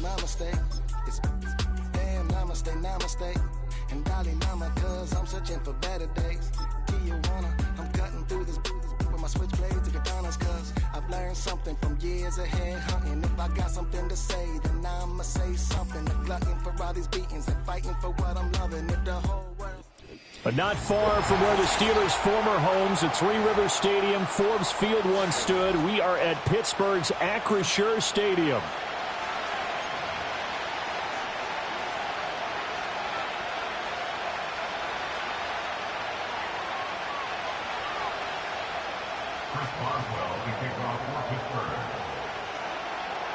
my mistake. It's damn namaste, namaste. And Dalai Lama, cause I'm searching for better days. Tijuana, I'm cutting through this with my switchblade to katanas, cause I've learned something from years of head hunting. If I got something to say, then I'ma say something. A glutton for all these beatings and fighting for what I'm loving. If the whole world... But not far from where the Steelers' former homes at Three Rivers Stadium, Forbes Field once stood, we are at Pittsburgh's Acrisure Stadium.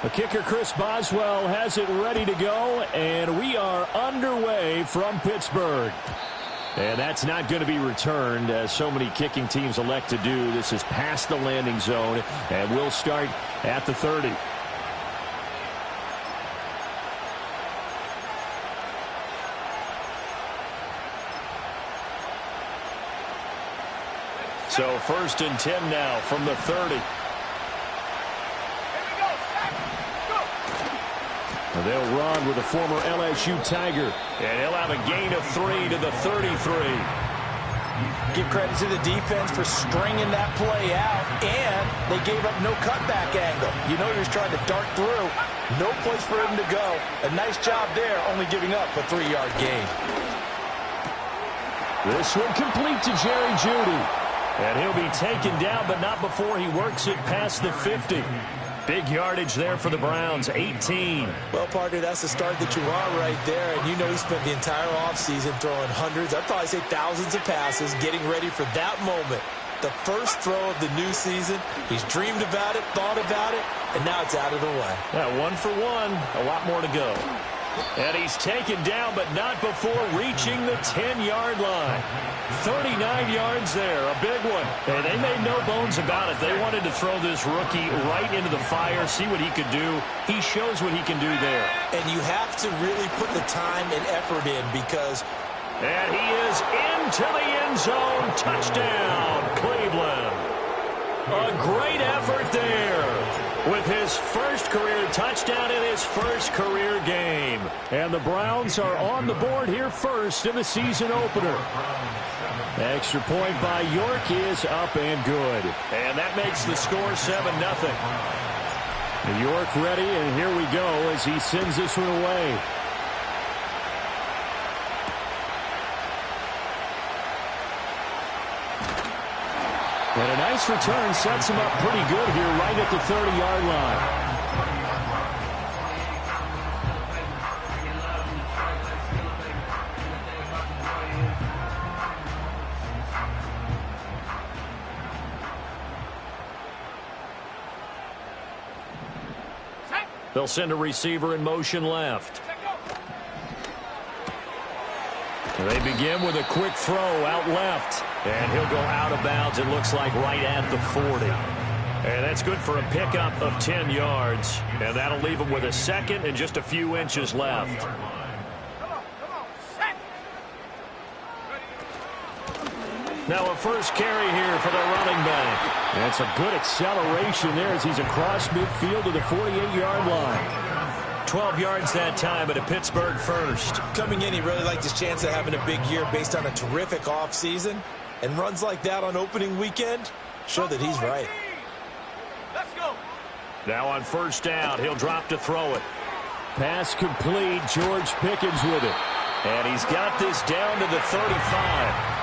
The kicker, Chris Boswell, has it ready to go, and we are underway from Pittsburgh. And that's not going to be returned, as so many kicking teams elect to do. This is past the landing zone, and we'll start at the 30. So 1st and 10 now from the 30. They'll run with a former LSU Tiger, and he'll have a gain of 3 to the 33. Give credit to the defense for stringing that play out, and they gave up no cutback angle. You know he was trying to dart through. No place for him to go. A nice job there, only giving up a 3-yard gain. This one complete to Jerry Jeudy. And he'll be taken down, but not before he works it past the 50. Big yardage there for the Browns, 18. Well, partner, that's the start that you want right there. And you know he spent the entire offseason throwing hundreds, I'd probably say thousands of passes, getting ready for that moment. The first throw of the new season. He's dreamed about it, thought about it, and now it's out of the way. Yeah, 1 for 1, a lot more to go. And he's taken down, but not before reaching the 10-yard line. 39 yards there, a big one. And they made no bones about it. They wanted to throw this rookie right into the fire, see what he could do. He shows what he can do there. And you have to really put the time and effort in because... And he is into the end zone. Touchdown, Cleveland. A great effort there with his first career touchdown in his first career game. And the Browns are on the board here first in the season opener. Extra point by York is up and good. And that makes the score 7-0. York ready, and here we go as he sends this one away. And a nice return sets him up pretty good here right at the 30-yard line. They'll send a receiver in motion left. They begin with a quick throw out left. And he'll go out of bounds, it looks like, right at the 40. And that's good for a pickup of 10 yards. And that'll leave him with a second and just a few inches left. Now a first carry here for the running back. That's a good acceleration there as he's across midfield to the 48-yard line. 12 yards that time at a Pittsburgh first. Coming in, he really liked his chance of having a big year based on a terrific offseason. And runs like that on opening weekend show that he's right. Let's go. Now on first down, he'll drop to throw it. Pass complete, George Pickens with it. And he's got this down to the 35.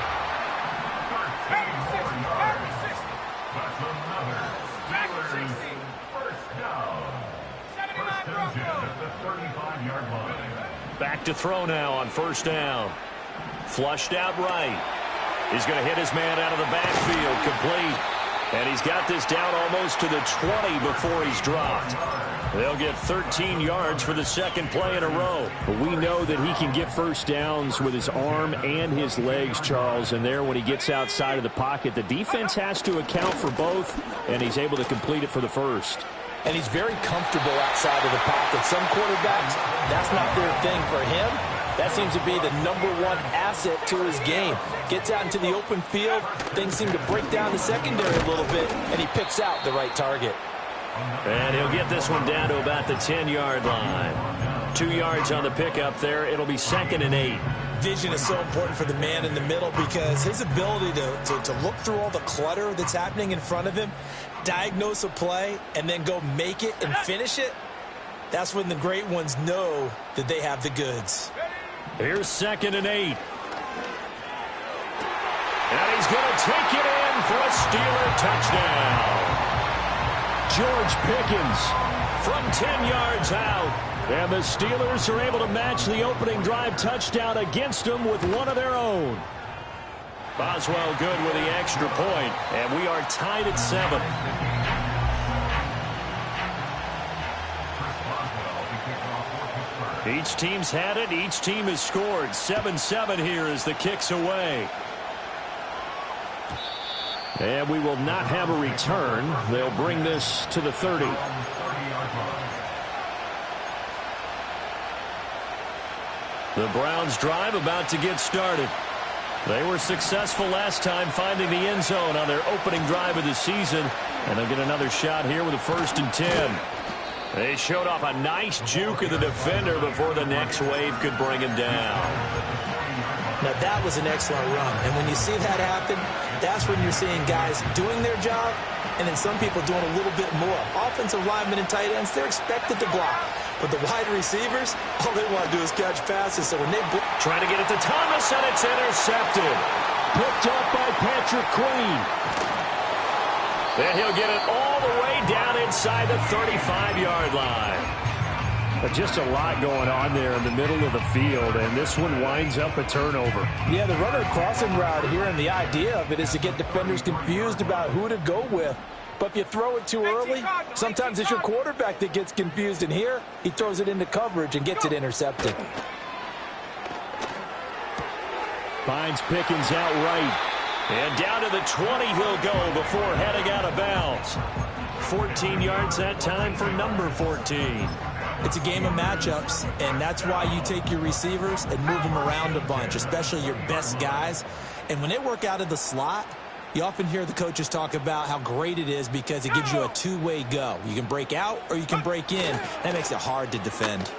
Back to throw now on first down. Flushed out right. He's going to hit his man out of the backfield, complete. And he's got this down almost to the 20 before he's dropped. They'll get 13 yards for the second play in a row. But we know that he can get first downs with his arm and his legs, Charles. And there, when he gets outside of the pocket, the defense has to account for both, and he's able to complete it for the first. And he's very comfortable outside of the pocket. Some quarterbacks, that's not their thing. For him, that seems to be the #1 asset to his game. Gets out into the open field. Things seem to break down the secondary a little bit, and he picks out the right target. And he'll get this one down to about the 10-yard line. 2 yards on the pickup there. It'll be 2nd and 8. Vision is so important for the man in the middle because his ability to look through all the clutter that's happening in front of him, diagnose a play, and then go make it and finish it, that's when the great ones know that they have the goods. Here's 2nd and 8. And he's going to take it in for a Steeler touchdown. George Pickens from 10 yards out. And the Steelers are able to match the opening drive touchdown against them with one of their own. Boswell good with the extra point, and we are tied at 7. Each team's had it. Each team has scored. 7-7 here as the kick's away. And we will not have a return. They'll bring this to the 30. The Browns drive about to get started. They were successful last time finding the end zone on their opening drive of the season. And they'll get another shot here with a 1st and 10. They showed off a nice juke of the defender before the next wave could bring him down. Now, that was an excellent run. And when you see that happen, that's when you're seeing guys doing their job and then some people doing a little bit more. Offensive linemen and tight ends, they're expected to block. But the wide receivers, all they want to do is catch passes. So when they trying to get it to Thomas, and it's intercepted. Picked up by Patrick Queen. Then he'll get it all the way down inside the 35-yard line. But just a lot going on there in the middle of the field, and this one winds up a turnover. Yeah, the runner crossing route here, and the idea of it is to get defenders confused about who to go with. But if you throw it too early, sometimes it's your quarterback that gets confused, and here he throws it into coverage and gets it intercepted. Finds Pickens out right. And down to the 20 he'll go before heading out of bounds. 14 yards that time for number 14. It's a game of matchups, and that's why you take your receivers and move them around a bunch, especially your best guys. And when they work out of the slot, you often hear the coaches talk about how great it is because it gives you a two-way go. You can break out or you can break in. That makes it hard to defend.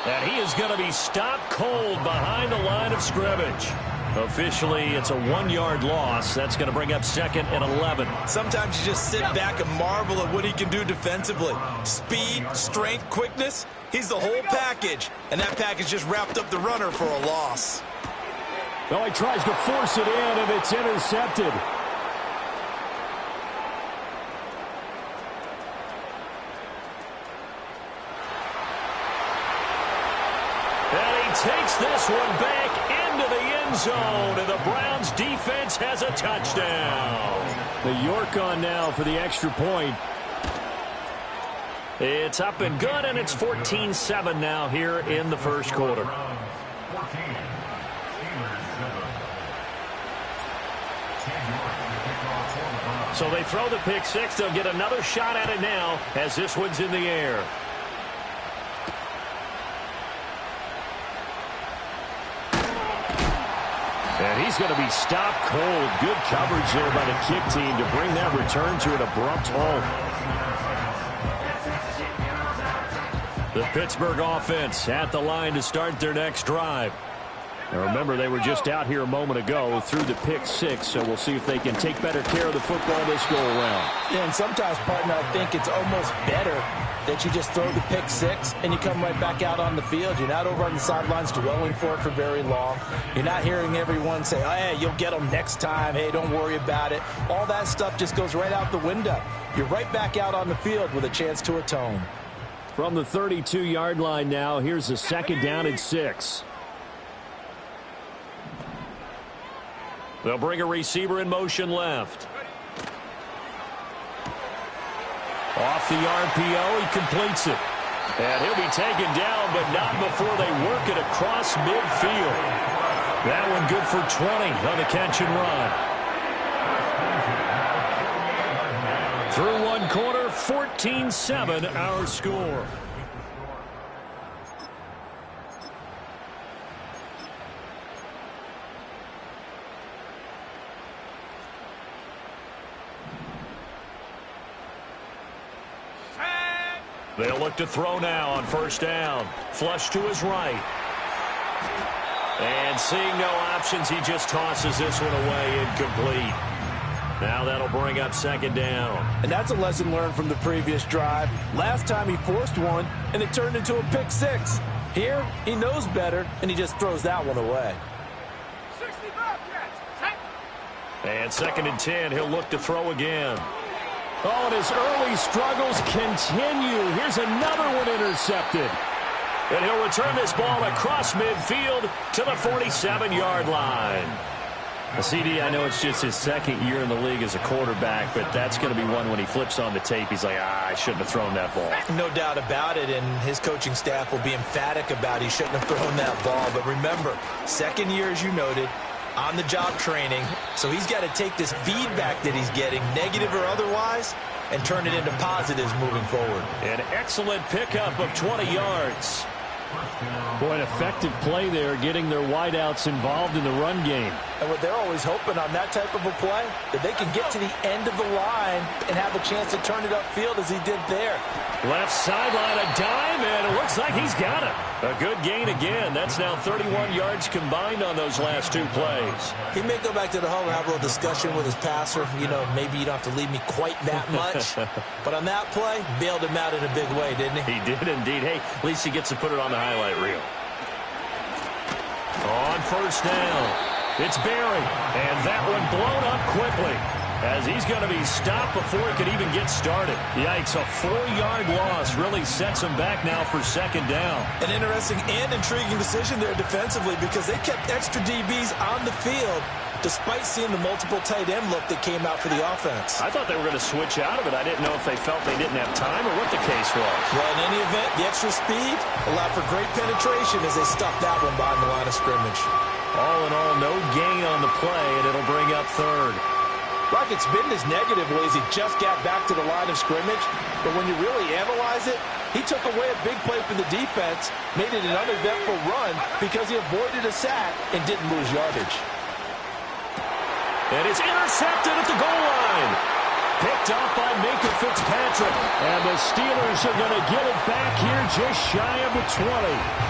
And he is going to be stopped cold behind the line of scrimmage. Officially, it's a 1-yard loss. That's going to bring up 2nd and 11. Sometimes you just sit back and marvel at what he can do defensively. Speed, strength, quickness. He's the whole package. And that package just wrapped up the runner for a loss. Well, he tries to force it in, and it's intercepted. And he takes this one back into the end zone, and the Browns defense has a touchdown. The York on now for the extra point. It's up and good, and it's 14-7 now here in the first quarter. So they throw the pick six. They'll get another shot at it now as this one's in the air. And he's going to be stopped cold. Good coverage there by the kick team to bring that return to an abrupt halt. The Pittsburgh offense at the line to start their next drive. Now remember, they were just out here a moment ago through the pick six, so we'll see if they can take better care of the football this go around. Yeah, and sometimes, partner, I think it's almost better that you just throw the pick six and you come right back out on the field. You're not over on the sidelines dwelling for it for very long. You're not hearing everyone say, oh, hey, you'll get them next time. Hey, don't worry about it. All that stuff just goes right out the window. You're right back out on the field with a chance to atone. From the 32-yard line now, here's a 2nd down and 6. They'll bring a receiver in motion left. Off the RPO, he completes it. And he'll be taken down, but not before they work it across midfield. That one good for 20 on the catch and run. Through one quarter, 14-7 our score. They'll look to throw now on first down. Flush to his right. And seeing no options, he just tosses this one away, incomplete. Now that'll bring up second down. And that's a lesson learned from the previous drive. Last time he forced one, and it turned into a pick six. Here, he knows better, and he just throws that one away. And 2nd and 10, he'll look to throw again. Oh, and his early struggles continue. Here's another one intercepted. And he'll return this ball across midfield to the 47-yard line. CD, I know it's just his 2nd year in the league as a quarterback, but that's going to be one when he flips on the tape, he's like, I shouldn't have thrown that ball. No doubt about it, and his coaching staff will be emphatic about he shouldn't have thrown that ball. But remember, 2nd year, as you noted, on-the-job training, so he's got to take this feedback that he's getting, negative or otherwise, and turn it into positives moving forward. An excellent pickup of 20 yards. Boy, an effective play there, getting their wideouts involved in the run game. And what they're always hoping on that type of a play, that they can get to the end of the line and have a chance to turn it upfield as he did there. Left sideline, a dime, and it looks like he's got it. A good gain again. That's now 31 yards combined on those last 2 plays. He may go back to the home and have a little discussion with his passer. You know, maybe you don't have to leave me quite that much. But on that play, bailed him out in a big way, didn't he? He did indeed. Hey, at least he gets to put it on the highlight reel. On first down, it's Berry, and that one blown up quickly as he's going to be stopped before he could even get started. Yikes, a 4-yard loss really sets him back now for 2nd down. An interesting and intriguing decision there defensively because they kept extra DBs on the field despite seeing the multiple tight end look that came out for the offense. I thought they were going to switch out of it. I didn't know if they felt they didn't have time or what the case was. Well, in any event, the extra speed allowed for great penetration as they stuffed that one behind the line of scrimmage. All in all, no gain on the play, and it'll bring up 3rd. Rockett's been as negative ways he just got back to the line of scrimmage, but when you really analyze it, he took away a big play for the defense, made it an uneventful run because he avoided a sack and didn't lose yardage. And it's intercepted at the goal line. Picked up by Minkah Fitzpatrick. And the Steelers are going to get it back here just shy of the 20.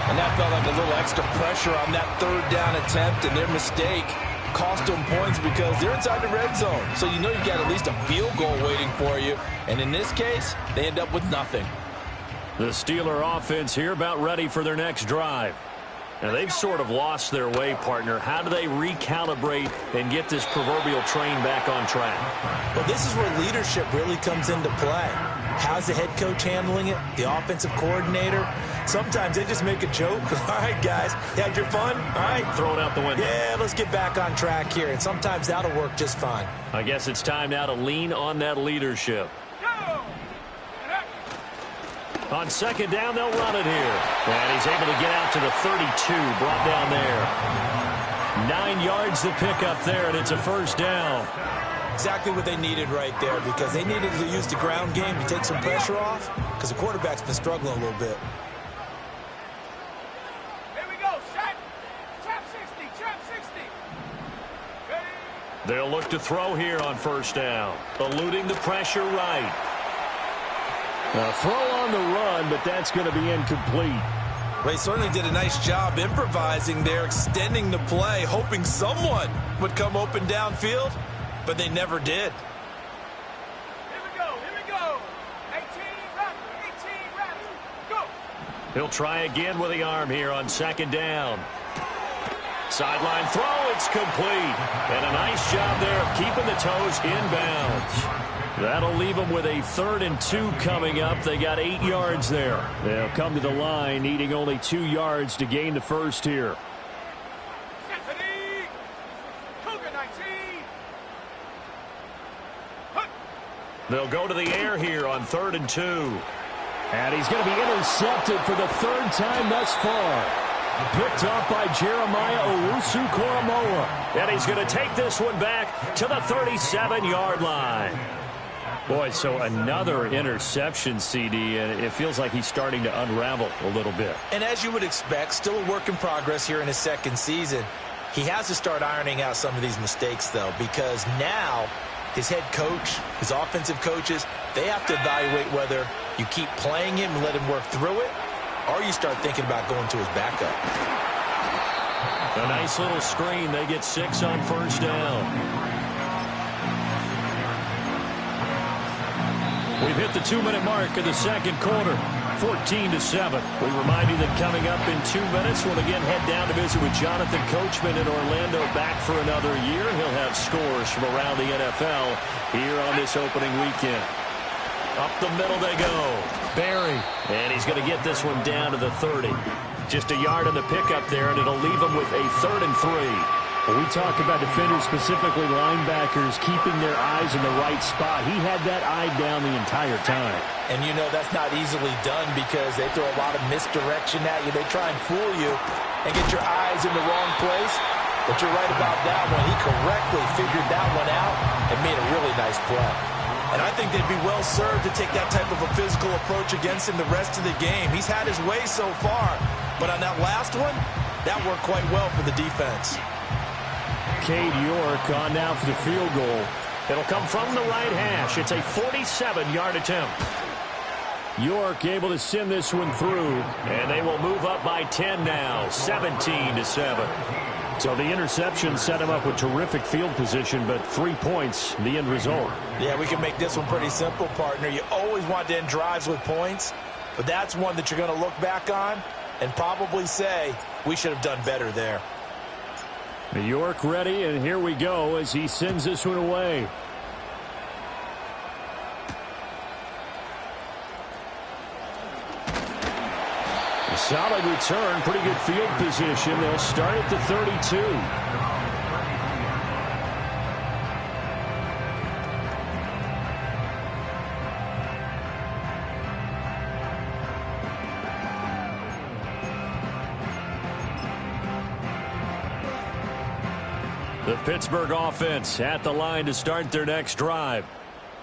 And that felt like a little extra pressure on that 3rd down attempt, and their mistake cost them points because they're inside the red zone. So you know you got at least a field goal waiting for you. And in this case, they end up with nothing. The Steeler offense here about ready for their next drive. Now, they've sort of lost their way, partner. How do they recalibrate and get this proverbial train back on track? Well, this is where leadership really comes into play. How's the head coach handling it? The offensive coordinator? Sometimes they just make a joke. All right, guys, you had your fun? All right. Throw it out the window. Yeah, let's get back on track here. And sometimes that'll work just fine. I guess it's time now to lean on that leadership. On 2nd down, they'll run it here. And he's able to get out to the 32, brought down there. 9 yards to pick up there, and it's a 1st down. Exactly what they needed right there because they needed to use the ground game to take some pressure off because the quarterback's been struggling a little bit. Here we go, set. Trap 60, trap 60. Ready? They'll look to throw here on 1st down. Eluding the pressure right. A throw on the run, but that's going to be incomplete. They certainly did a nice job improvising there, extending the play, hoping someone would come open downfield, but they never did. Here we go. 18 reps, go. He'll try again with the arm here on 2nd down. Sideline throw, it's complete. And a nice job there of keeping the toes inbounds. That'll leave them with a 3rd and 2 coming up. They got 8 yards there. They'll come to the line, needing only 2 yards to gain the 1st here. Stephanie, Cougar 19. They'll go to the air here on 3rd and 2. And he's going to be intercepted for the 3rd time thus far. Picked off by Jeremiah Owusu-Koramoah. And he's going to take this one back to the 37-yard line. Boy, so another interception, CD, and it feels like he's starting to unravel a little bit. And as you would expect, still a work in progress here in his 2nd season. He has to start ironing out some of these mistakes, though, because now his head coach, his offensive coaches, they have to evaluate whether You keep playing him and let him work through it, or you start thinking about going to his backup. A nice little screen. They get 6 on first down. We've hit the 2-minute mark of the second quarter. 14-7. We remind you that coming up in 2 minutes, we'll again head down to visit with Jonathan Coachman in Orlando, back for another year. He'll have scores from around the NFL here on this opening weekend. Up the middle they go. Barry. And he's going to get this one down to the 30. Just a yard on the pickup there, and it'll leave him with a 3rd and 3. When we talk about defenders, specifically linebackers, keeping their eyes in the right spot, he had that eye down the entire time. And you know that's not easily done because they throw a lot of misdirection at you. They try and fool you and get your eyes in the wrong place. But you're right about that one. He correctly figured that one out and made a really nice play. And I think they'd be well served to take that type of a physical approach against him the rest of the game. He's had his way so far, but on that last one, that worked quite well for the defense. Cade York on now for the field goal. It'll come from the right hash. It's a 47-yard attempt. York able to send this one through. And they will move up by 10 now, 17-7. So the interception set him up with terrific field position, but 3 points, the end result. Yeah, we can make this one pretty simple, partner. You always want to end drives with points, but that's one that you're going to look back on and probably say, we should have done better there. York ready, and here we go as he sends this one away. A solid return, pretty good field position. They'll start at the 32. The Pittsburgh offense at the line to start their next drive.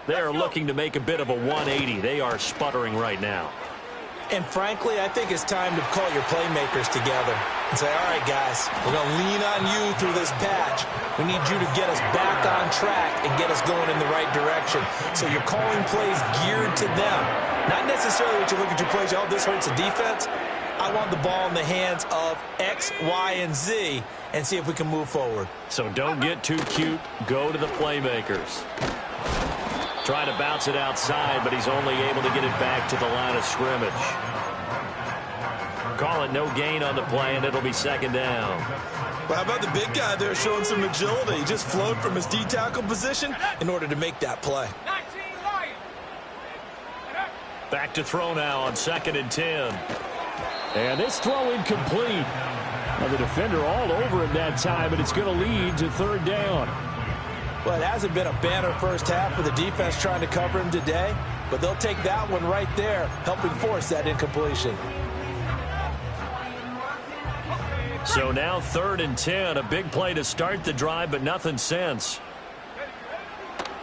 They're looking to make a bit of a 180. They are sputtering right now. And frankly, I think it's time to call your playmakers together and say, all right, guys, we're going to lean on you through this patch. We need you to get us back on track and get us going in the right direction. So you're calling plays geared to them. Not necessarily that you look at your plays, oh, this hurts the defense. I want the ball in the hands of X, Y, and Z and see if we can move forward. So don't get too cute. Go to the playmakers. Trying to bounce it outside, but he's only able to get it back to the line of scrimmage. Call it no gain on the play, and it'll be second down. Well, how about the big guy there showing some agility? He just flowed from his D-tackle position in order to make that play. Back to throw now on 2nd and 10. And this throw incomplete. Now the defender all over him that time, but it's going to lead to 3rd down. Well, it hasn't been a banner first half for the defense trying to cover him today, but they'll take that one right there, helping force that incompletion. So now 3rd and 10, a big play to start the drive, but nothing since.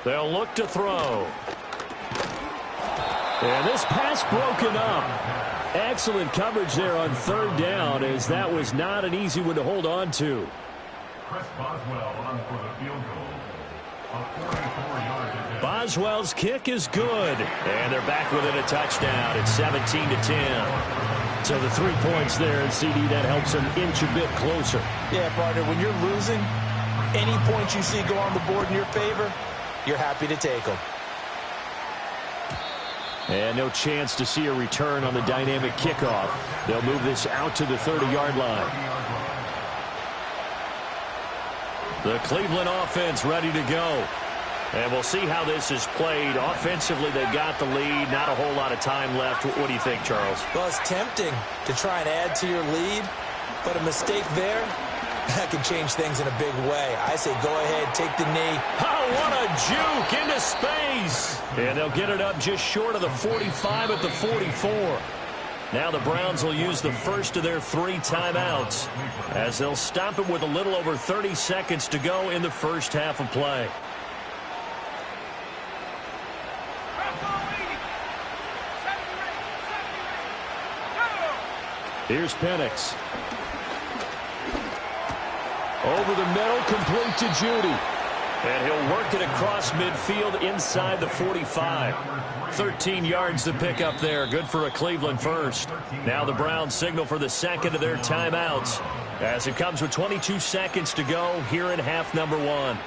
They'll look to throw. And this pass broken up. Excellent coverage there on 3rd down, as that was not an easy one to hold on to. Chris Boswell on for the field goal. Boswell's kick is good. And they're back within a touchdown. It's 17-10. So the 3 points there, and CD, that helps them inch a bit closer. Yeah, partner, when you're losing, any points you see go on the board in your favor, you're happy to take them. And no chance to see a return on the dynamic kickoff. They'll move this out to the 30-yard line. The Cleveland offense ready to go. And we'll see how this is played. Offensively, they've got the lead. Not a whole lot of time left. What do you think, Charles? Well, it's tempting to try and add to your lead, but a mistake there, that can change things in a big way. I say go ahead, take the knee. Oh, what a juke into space. And they'll get it up just short of the 45 at the 44. Now the Browns will use the first of their 3 timeouts as they'll stop it with a little over 30 seconds to go in the first half of play. Here's Penix. Over the middle, complete to Judy. And he'll work it across midfield inside the 45. 13 yards to pick up there. Good for a Cleveland first. Now the Browns signal for the second of their timeouts as it comes with 22 seconds to go here in half number 1.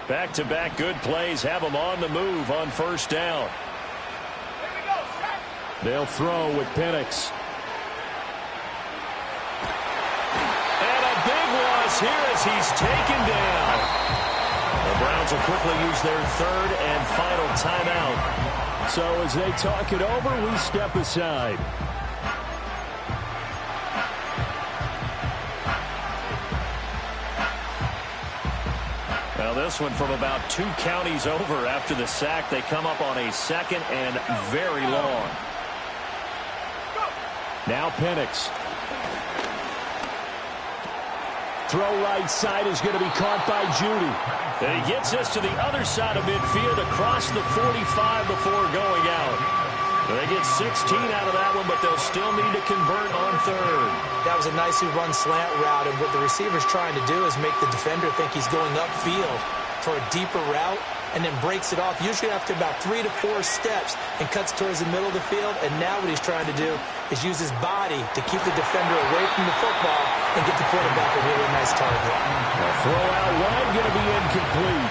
Back-to-back good plays have them on the move on first down. They'll throw with Penix. And a big loss here as he's taken down. The Browns will quickly use their third and final timeout. So as they talk it over, we step aside. Well, this one from about 2 counties over after the sack. They come up on a second and very long. Now Penix. Throw right side is going to be caught by Judy. And he gets us to the other side of midfield across the 45 before going out. They get 16 out of that one, but they'll still need to convert on third. That was a nicely run slant route, and what the receiver's trying to do is make the defender think he's going upfield for a deeper route and then breaks it off, usually after about 3 to 4 steps, and cuts towards the middle of the field. And now what he's trying to do is use his body to keep the defender away from the football and get the quarterback a really nice target. A throw out wide going to be incomplete.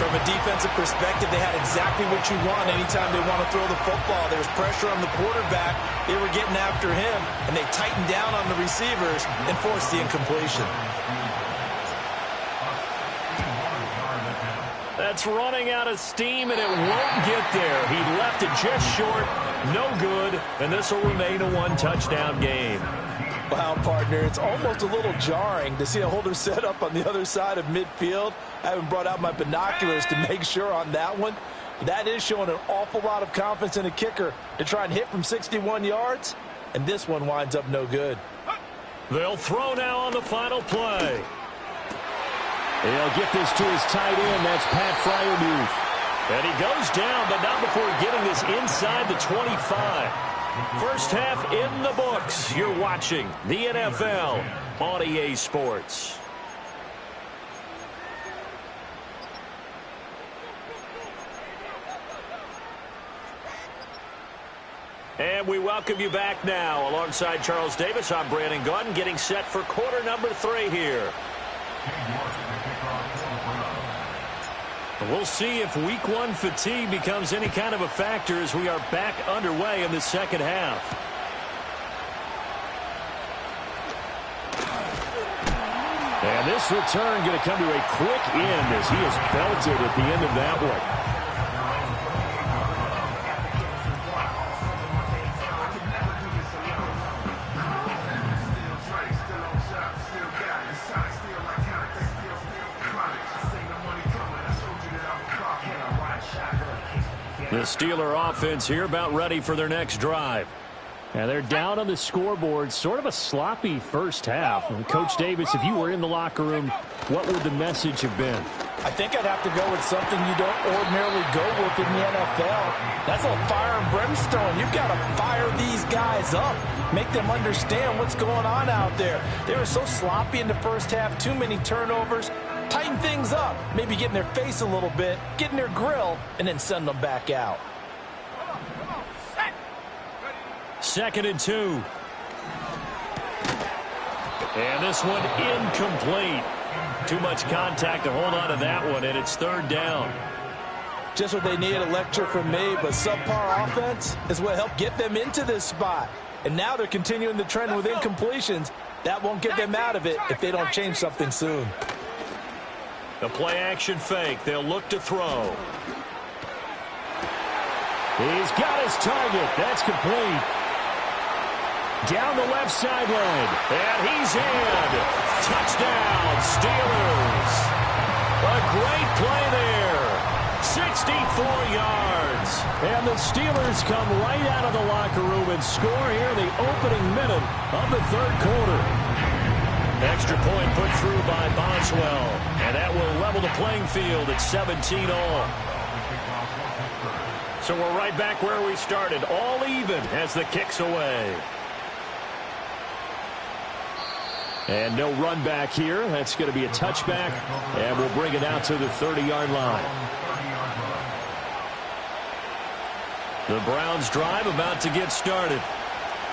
From a defensive perspective, they had exactly what you want anytime they want to throw the football. There was pressure on the quarterback. They were getting after him, and they tightened down on the receivers and forced the incompletion. That's running out of steam, and it won't get there. He left it just short, no good, and this will remain a 1-touchdown game. Wow, partner, it's almost a little jarring to see a holder set up on the other side of midfield. I haven't brought out my binoculars to make sure on that one. That is showing an awful lot of confidence in a kicker to try and hit from 61 yards, and this one winds up no good. They'll throw now on the final play. He'll get this to his tight end. That's Pat Freiermuth. And he goes down, but not before getting this inside the 25. First half in the books. You're watching the NFL on EA Sports. And we welcome you back now. Alongside Charles Davis, I'm Brandon Gaudin, getting set for quarter number 3 here. We'll see if week 1 fatigue becomes any kind of a factor as we are back underway in the second half. And this return going to come to a quick end as he is belted at the end of that one. The Steeler offense here about ready for their next drive. And they're down on the scoreboard. Sort of a sloppy first half. And Coach Davis, if you were in the locker room, what would the message have been? I think I'd have to go with something you don't ordinarily go with in the NFL. That's a fire and brimstone. You've got to fire these guys up. Make them understand what's going on out there. They were so sloppy in the first half. Too many turnovers. Tighten things up. Maybe get in their face a little bit. Get in their grill. And then send them back out. 2nd and 2. And this one incomplete. Too much contact to hold on to that one, and it's 3rd down. Just what they need, a lecture from me, but subpar offense is what helped get them into this spot. And now they're continuing the trend with incompletions. That won't get them out of it if they don't change something soon. The play action fake. They'll look to throw. He's got his target. That's complete. Down the left sideline. And he's in. Touchdown, Steelers. A great play there. 64 yards. And the Steelers come right out of the locker room and score here in the opening minute of the 3rd quarter. Extra point put through by Boswell. And that will level the playing field at 17 all. So we're right back where we started, all even as the kick's away. And no run back here. That's going to be a touchback, and we'll bring it out to the 30-yard line. The Browns drive about to get started.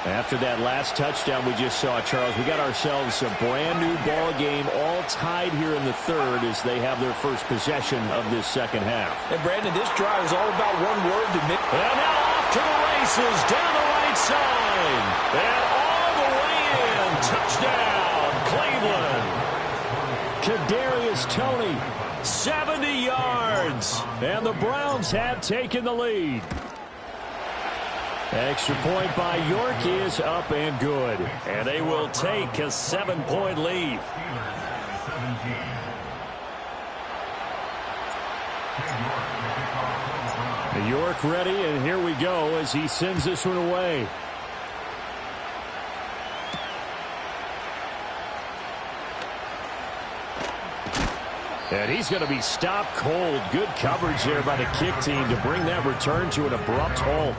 After that last touchdown we just saw, Charles, we got ourselves a brand-new ball game, all tied here in the third as they have their first possession of this second half. And, Brandon, this drive is all about one word to make. And now off to the races, down the right side. And all the way in. Touchdown, Cleveland. Kadarius Toney, 70 yards. and the Browns have taken the lead. Extra point by York is up and good. And they will take a 7-point lead. York ready, and here we go as he sends this one away. And he's going to be stopped cold. Good coverage there by the kick team to bring that return to an abrupt halt.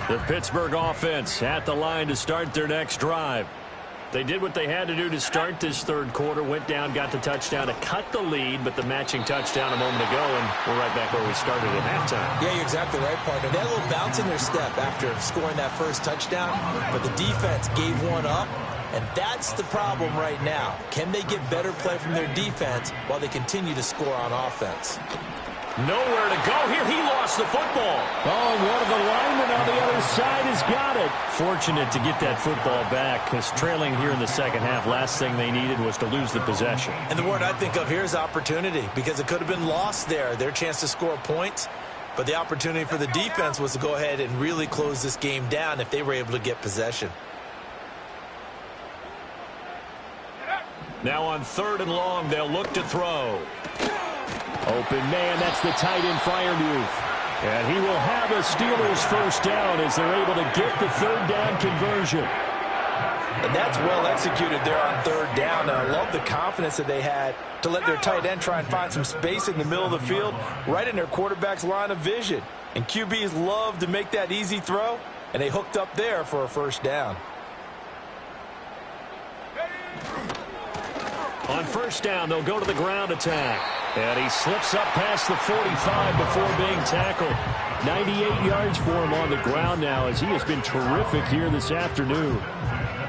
The Pittsburgh offense at the line to start their next drive. They did what they had to do to start this third quarter, went down, got the touchdown to cut the lead, but the matching touchdown a moment ago, and we're right back where we started at halftime. Yeah, you're exactly right, partner. They had a little bounce in their step after scoring that first touchdown, but the defense gave one up, and that's the problem right now. Can they get better play from their defense while they continue to score on offense? Nowhere to go here. He lost the football. Oh, and one of the linemen on the other side has got it. Fortunate to get that football back, because trailing here in the second half, last thing they needed was to lose the possession. And the word I think of here is opportunity, because it could have been lost there, their chance to score points. But the opportunity for the defense was to go ahead and really close this game down if they were able to get possession. Now on 3rd and long, they'll look to throw. Open man, that's the tight end Freiermuth. And he will have a Steelers first down as they're able to get the third down conversion. And that's well executed there on 3rd down. And I love the confidence that they had to let their tight end try and find some space in the middle of the field, right in their quarterback's line of vision. And QBs love to make that easy throw, and they hooked up there for a first down. On 1st down, they'll go to the ground attack. And he slips up past the 45 before being tackled. 98 yards for him on the ground now as he has been terrific here this afternoon.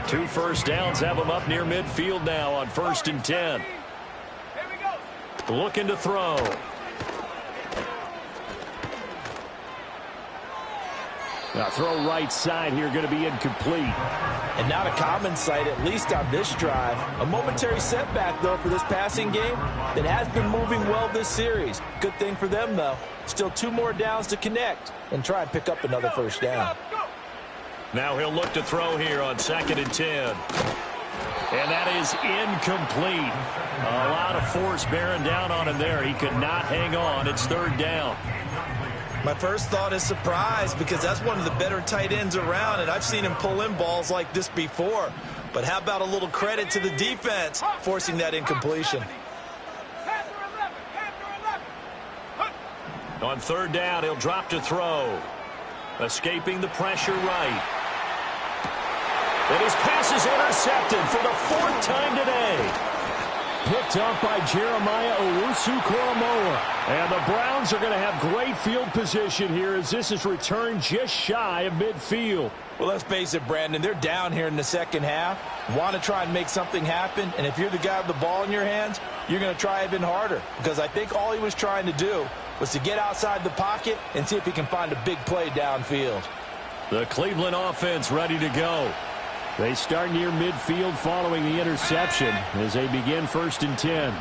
2 first downs have him up near midfield now on 1st and 10. Looking to throw. Now throw right side here, going to be incomplete. And not a common sight, at least on this drive. A momentary setback, though, for this passing game that has been moving well this series. Good thing for them, though. Still 2 more downs to connect and try and pick up another first down. Now he'll look to throw here on 2nd and 10. And that is incomplete. A lot of force bearing down on him there. He could not hang on. It's 3rd down. My first thought is surprise, because that's one of the better tight ends around, and I've seen him pull in balls like this before. But how about a little credit to the defense forcing that incompletion? On 3rd down, he'll drop to throw. Escaping the pressure right. And his pass is intercepted for the 4th time today. Picked up by Jeremiah Owusu-Koramoah. And the Browns are going to have great field position here as this is returned just shy of midfield. Well, let's face it, Brandon, they're down here in the second half. Want to try and make something happen, and if you're the guy with the ball in your hands, you're going to try even harder, because I think all he was trying to do was to get outside the pocket and see if he can find a big play downfield. The Cleveland offense ready to go. They start near midfield following the interception as they begin 1st and 10.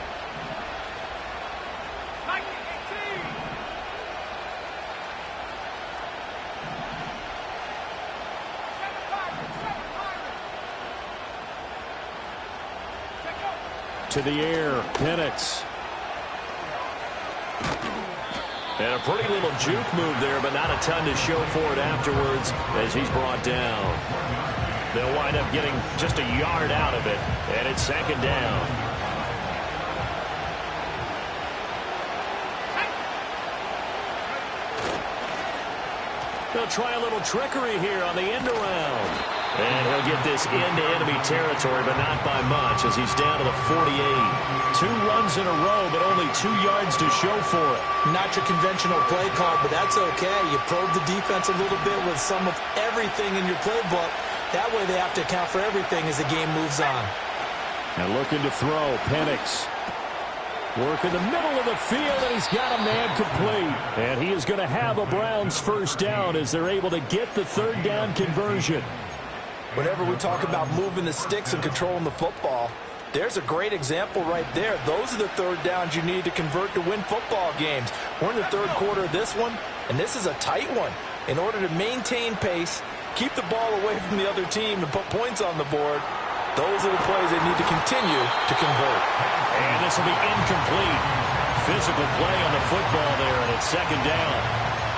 To the air, Penix. And a pretty little juke move there, but not a ton to show for it afterwards as he's brought down. They'll wind up getting just a yard out of it, and it's 2nd down. They'll try a little trickery here on the end around. And he'll get this into enemy territory, but not by much as he's down to the 48. 2 runs in a row, but only 2 yards to show for it. Not your conventional play call, but that's okay. You probe the defense a little bit with some of everything in your playbook. That way they have to account for everything as the game moves on. And looking to throw, Penix. Work in the middle of the field, and he's got a man complete. And he is going to have a Browns first down as they're able to get the 3rd down conversion. Whenever we talk about moving the sticks and controlling the football, there's a great example right there. Those are the 3rd downs you need to convert to win football games. We're in the 3rd quarter of this one, and this is a tight one. In order to maintain pace, keep the ball away from the other team, and put points on the board, those are the plays they need to continue to convert. And this will be incomplete. Physical play on the football there, and it's 2nd down.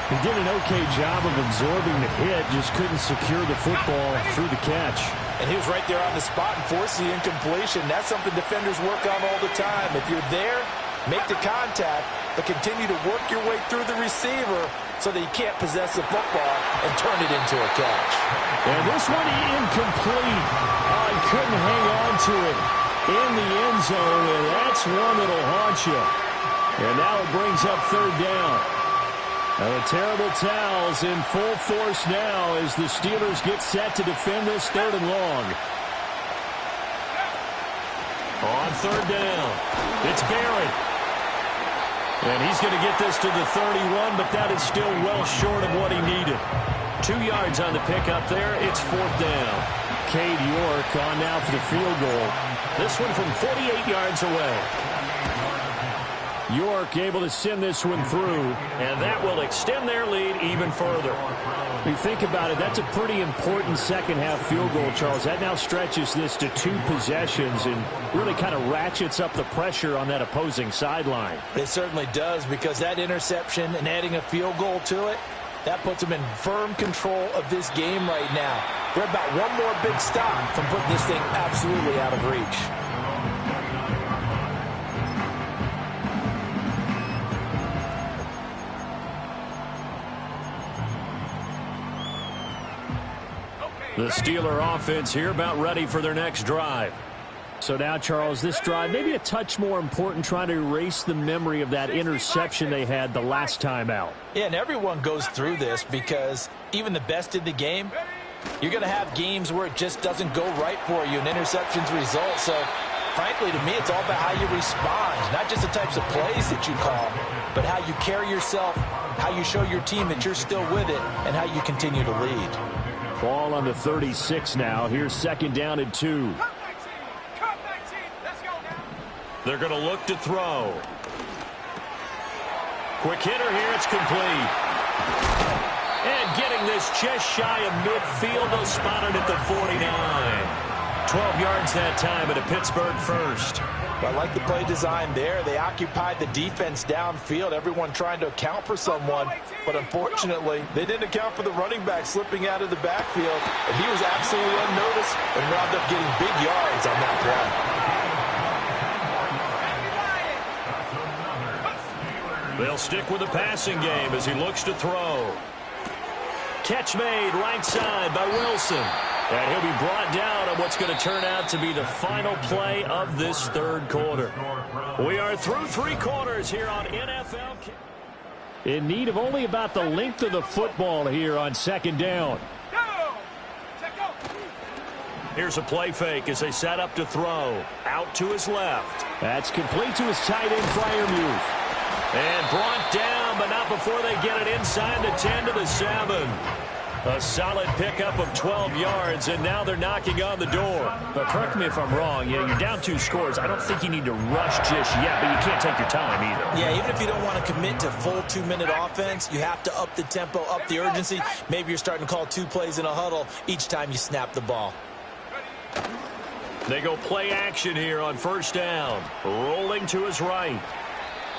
He did an okay job of absorbing the hit, just couldn't secure the football through the catch. And he was right there on the spot and forced the incompletion. That's something defenders work on all the time. If you're there, make the contact, but continue to work your way through the receiver so that you can't possess the football and turn it into a catch. And this one incomplete. Oh, he couldn't hang on to it in the end zone, and that's one that'll haunt you. And now it brings up 3rd down. Now the terrible towels in full force now as the Steelers get set to defend this 3rd and long. On 3rd down, it's Barrett. And he's going to get this to the 31, but that is still well short of what he needed. 2 yards on the pickup there. It's 4th down. Cade York on now for the field goal. This one from 48 yards away. York able to send this one through. And that will extend their lead even further. When you think about it, that's a pretty important second-half field goal, Charles. That now stretches this to 2 possessions and really kind of ratchets up the pressure on that opposing sideline. It certainly does, because that interception and adding a field goal to it, that puts them in firm control of this game right now. They're about one more big stop from putting this thing absolutely out of reach. The Steeler offense here about ready for their next drive. So now, Charles, this drive maybe a touch more important, trying to erase the memory of that interception they had the last time out. Yeah, and everyone goes through this because even the best in the game, you're going to have games where it just doesn't go right for you and interceptions result. So, frankly, to me, it's all about how you respond, not just the types of plays that you call, but how you carry yourself, how you show your team that you're still with it, and how you continue to lead. Ball on the 36 now. Here's 2nd down and 2. They're going to look to throw. Quick hitter here. It's complete. And getting this just shy of midfield. They'll spot it at the 49. 12 yards that time at a Pittsburgh first. I like the play design there. They occupied the defense downfield, everyone trying to account for someone. But unfortunately, they didn't account for the running back slipping out of the backfield. And he was absolutely unnoticed and wound up getting big yards on that play. They'll stick with the passing game as he looks to throw. Catch made right side by Wilson. And he'll be brought down on what's going to turn out to be the final play of this 3rd quarter. We are through 3 quarters here on NFL. In need of only about the length of the football here on 2nd down. Here's a play fake as they set up to throw. Out to his left. That's complete to his tight end, Freiermuth. And brought down, but not before they get it inside the 10 to the 7. A solid pickup of 12 yards, and now they're knocking on the door. But correct me if I'm wrong. Yeah, you're down 2 scores. I don't think you need to rush just yet, but you can't take your time either. Yeah, even if you don't want to commit to full 2-minute offense, you have to up the tempo, up the urgency. Maybe you're starting to call 2 plays in a huddle each time you snap the ball. They go play action here on 1st down. Rolling to his right.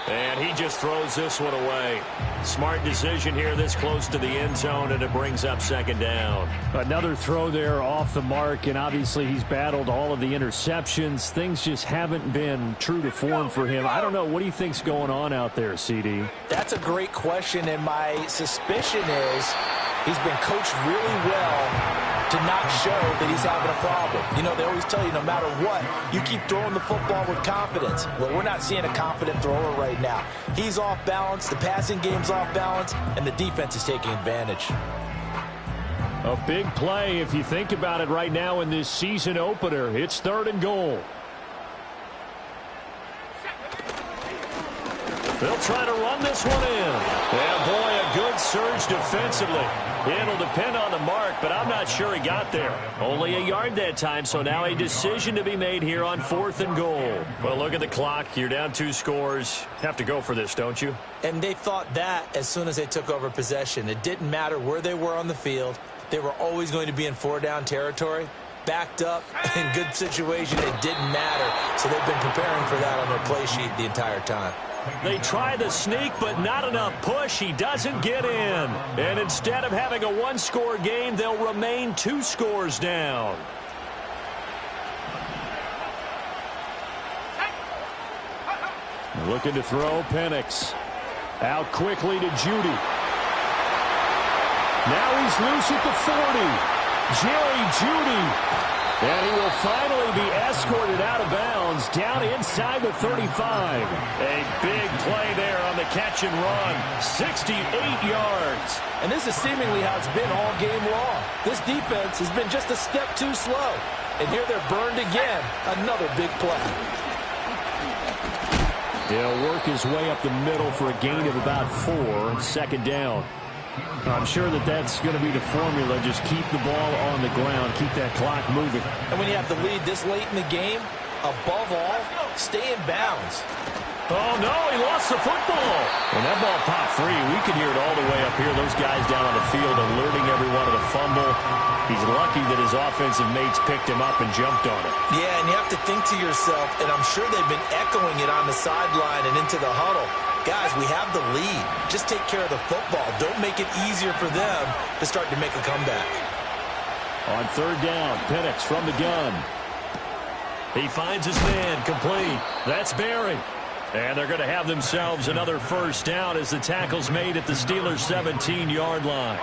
And he just throws this one away. Smart decision here this close to the end zone, and it brings up 2nd down. Another throw there off the mark, and obviously he's battled all of the interceptions. Things just haven't been true to form for him. I don't know. What do you think's going on out there, CD? That's a great question, and my suspicion is He's been coached really well to not show that he's having a problem. You know, they always tell you no matter what, you keep throwing the football with confidence. Well, we're not seeing a confident thrower right now. He's off balance, the passing game's off balance, and the defense is taking advantage. A big play if you think about it right now in this season opener. It's 3rd and goal. They'll try to run this one in. Yeah, boy, a good surge defensively. It'll depend on the mark, but I'm not sure he got there. Only a yard that time, so now a decision to be made here on 4th and goal. Well, look at the clock. You're down 2 scores. Have to go for this, don't you? And they thought that as soon as they took over possession. It didn't matter where they were on the field. They were always going to be in 4-down territory. Backed up, in good situation, it didn't matter. So they've been preparing for that on their play sheet the entire time. They try the sneak, but not enough push. He doesn't get in. And instead of having a 1-score game, they'll remain 2 scores down. Looking to throw, Penix. Out quickly to Judy. Now he's loose at the 40. Jerry Judy. And he will finally be escorted out of bounds down inside the 35. A big play there on the catch and run. 68 yards. And this is seemingly how it's been all game long. This defense has been just a step too slow. And here they're burned again. Another big play. He'll work his way up the middle for a gain of about 4. 2nd down. I'm sure that's going to be the formula. Just keep the ball on the ground. Keep that clock moving. And when you have the lead this late in the game, above all, stay in bounds. Oh, no, he lost the football. And that ball popped free. We could hear it all the way up here. Those guys down on the field alerting everyone of the fumble. He's lucky that his offensive mates picked him up and jumped on it. Yeah, and you have to think to yourself, and I'm sure they've been echoing it on the sideline and into the huddle. Guys, we have the lead. Just take care of the football. Don't make it easier for them to start to make a comeback. On 3rd down, Penix from the gun. He finds his man, complete. That's Barry. And they're going to have themselves another 1st down as the tackle's made at the Steelers' 17-yard line.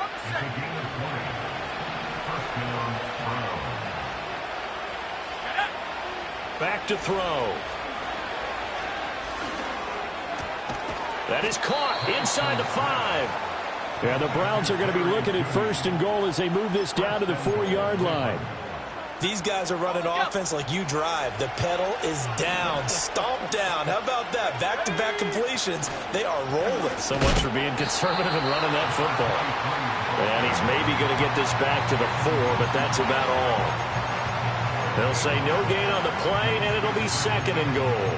Back to throw. That is caught inside the 5. And the Browns are going to be looking at 1st and goal as they move this down to the 4-yard line. These guys are running offense like you drive. The pedal is down, stomped down. How about that? Back-to-back completions. They are rolling. So much for being conservative and running that football. And he's maybe going to get this back to the 4, but that's about all. They'll say no gain on the play, and it'll be 2nd and goal.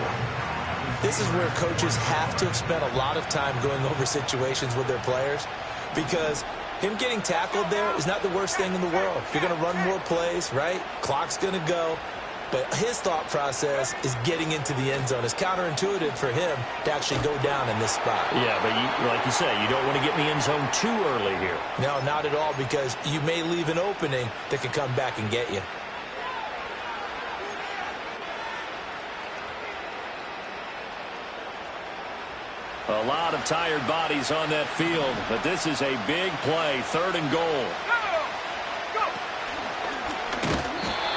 This is where coaches have to have spent a lot of time going over situations with their players, because him getting tackled there is not the worst thing in the world. You're going to run more plays, right? Clock's going to go. But his thought process is getting into the end zone. It's counterintuitive for him to actually go down in this spot. Yeah, but like you say, you don't want to get in the end zone too early here. No, not at all, because you may leave an opening that could come back and get you. A lot of tired bodies on that field, but this is a big play, 3rd and goal.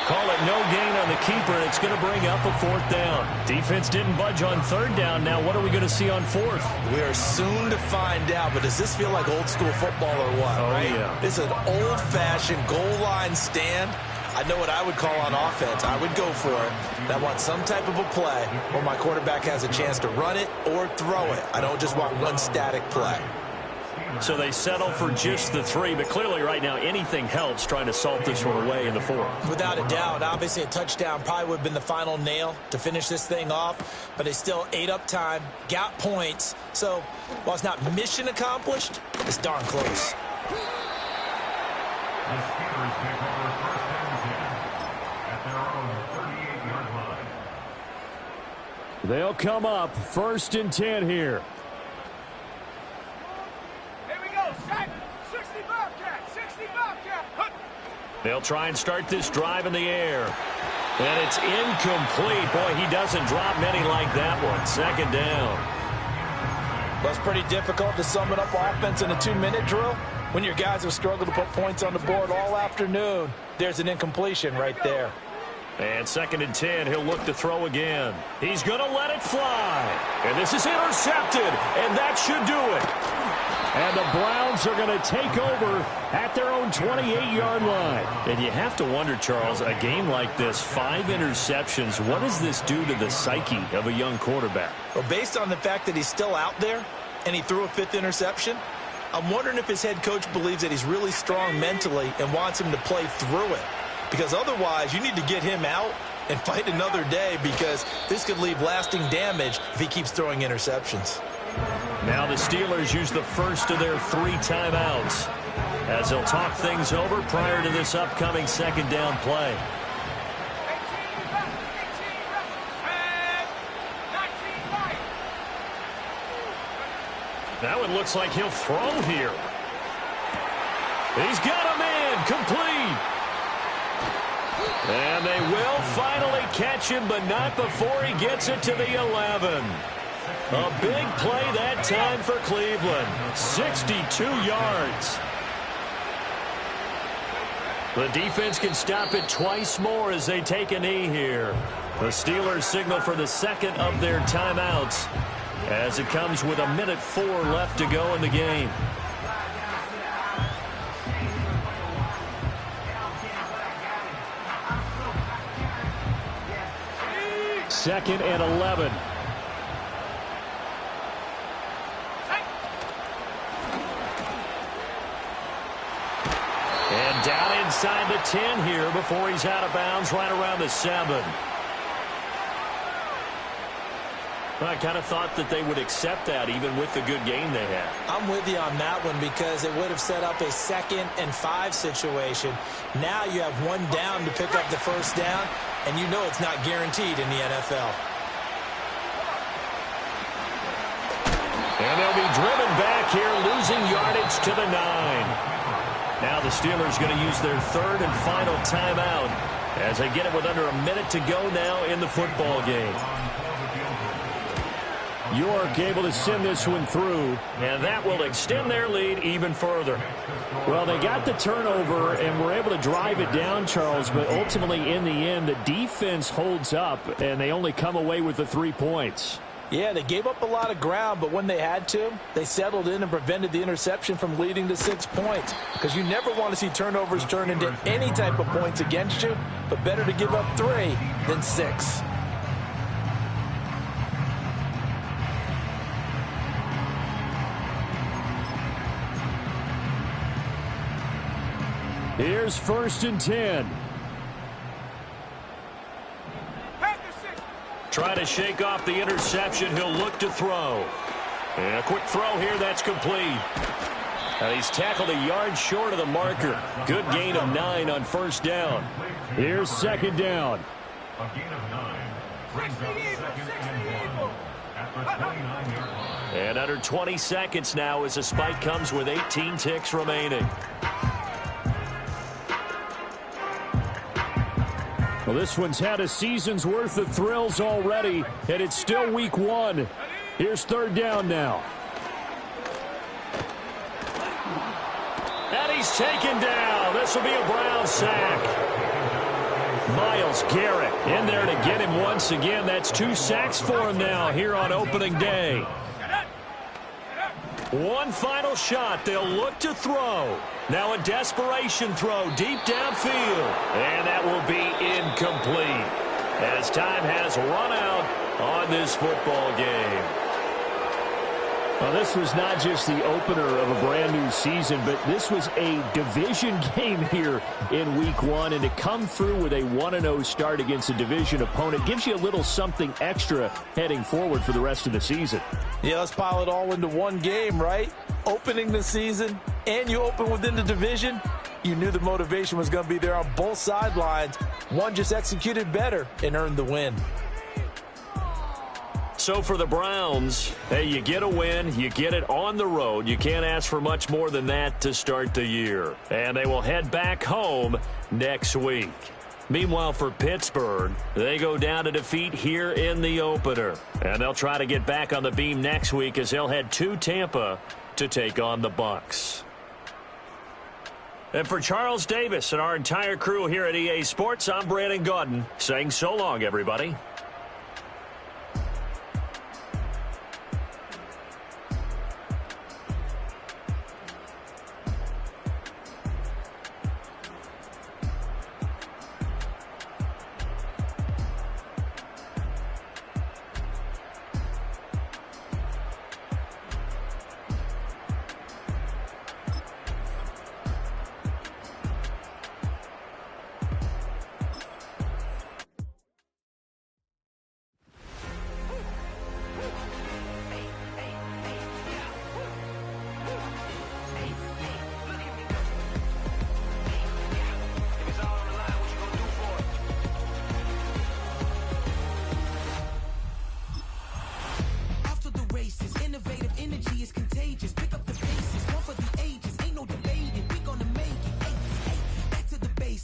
Call it no gain on the keeper, and it's going to bring up a 4th down. Defense didn't budge on 3rd down. Now what are we going to see on 4th? We are soon to find out, but does this feel like old school football or what? Oh, right? Yeah. This is an old-fashioned goal line stand. I know what I would call on offense. I would go for it. And I want some type of a play where my quarterback has a chance to run it or throw it. I don't just want one static play. So they settle for just the 3, but clearly right now anything helps trying to salt this one away in the 4th. Without a doubt, obviously a touchdown probably would have been the final nail to finish this thing off, but they still ate up time, got points. So while it's not mission accomplished, it's darn close. The Steelers take over 1st and 10 at their own 38-yard line. They'll come up 1st and 10 here. Here we go, set. 60 Bobcat, 60 Bobcat. They'll try and start this drive in the air. And it's incomplete. Boy, he doesn't drop many like that one. 2nd down. Well, it's pretty difficult to sum it up offense in a 2-minute drill. When your guys have struggled to put points on the board all afternoon, there's an incompletion right there. And 2nd and 10, he'll look to throw again. He's going to let it fly. And this is intercepted, and that should do it. And the Browns are going to take over at their own 28-yard line. And you have to wonder, Charles, a game like this, 5 interceptions, what does this do to the psyche of a young quarterback? Well, based on the fact that he's still out there and he threw a 5th interception, I'm wondering if his head coach believes that he's really strong mentally and wants him to play through it. Because otherwise, you need to get him out and fight another day, because this could leave lasting damage if he keeps throwing interceptions. Now the Steelers use the first of their 3 timeouts as they'll talk things over prior to this upcoming 2nd down play. That one looks like he'll throw here. He's got a man, complete. And they will finally catch him, but not before he gets it to the 11. A big play that time for Cleveland. 62 yards. The defense can stop it twice more as they take a knee here. The Steelers signal for the 2nd of their timeouts as it comes with 1:04 left to go in the game. Second and 11. And down inside the 10 here before he's out of bounds right around the 7. I kind of thought that they would accept that even with the good game they had. I'm with you on that one, because it would have set up a 2nd and 5 situation. Now you have 1 down to pick up the 1st down, and you know it's not guaranteed in the NFL. And they'll be driven back here, losing yardage to the 9. Now the Steelers going to use their 3rd and final timeout as they get it with under a minute to go now in the football game. York able to send this one through. And that will extend their lead even further. Well, they got the turnover and were able to drive it down, Charles, but ultimately in the end, the defense holds up, and they only come away with the 3 points. Yeah, they gave up a lot of ground, but when they had to, they settled in and prevented the interception from leading to 6 points. Because you never want to see turnovers turn into any type of points against you, but better to give up 3 than 6. Here's 1st and 10. Try to shake off the interception. He'll look to throw. And a quick throw here. That's complete. And he's tackled a yard short of the marker. Good gain of 9 on 1st down. Here's 2nd down. A gain of 9. Brings up 2nd and 1 at the 29-yard line. And under 20 seconds now as the spike comes with 18 ticks remaining. Well, this one's had a season's worth of thrills already, and it's still week 1. Here's 3rd down now. And he's taken down. This will be a Brown sack. Myles Garrett in there to get him once again. That's 2 sacks for him now here on opening day. One final shot. They'll look to throw. Now a desperation throw deep downfield. And that will be incomplete as time has run out on this football game. Well, this was not just the opener of a brand new season, but this was a division game here in week 1. And to come through with a 1-0 start against a division opponent gives you a little something extra heading forward for the rest of the season. Yeah, let's pile it all into one game, right? Opening the season, and you open within the division. You knew the motivation was going to be there on both sidelines. One just executed better and earned the win. So for the Browns, hey, you get a win, you get it on the road. You can't ask for much more than that to start the year. And they will head back home next week. Meanwhile, for Pittsburgh, they go down to defeat here in the opener. And they'll try to get back on the beam next week as they'll head to Tampa to take on the Bucs. And for Charles Davis and our entire crew here at EA Sports, I'm Brandon Gaudin saying so long, everybody.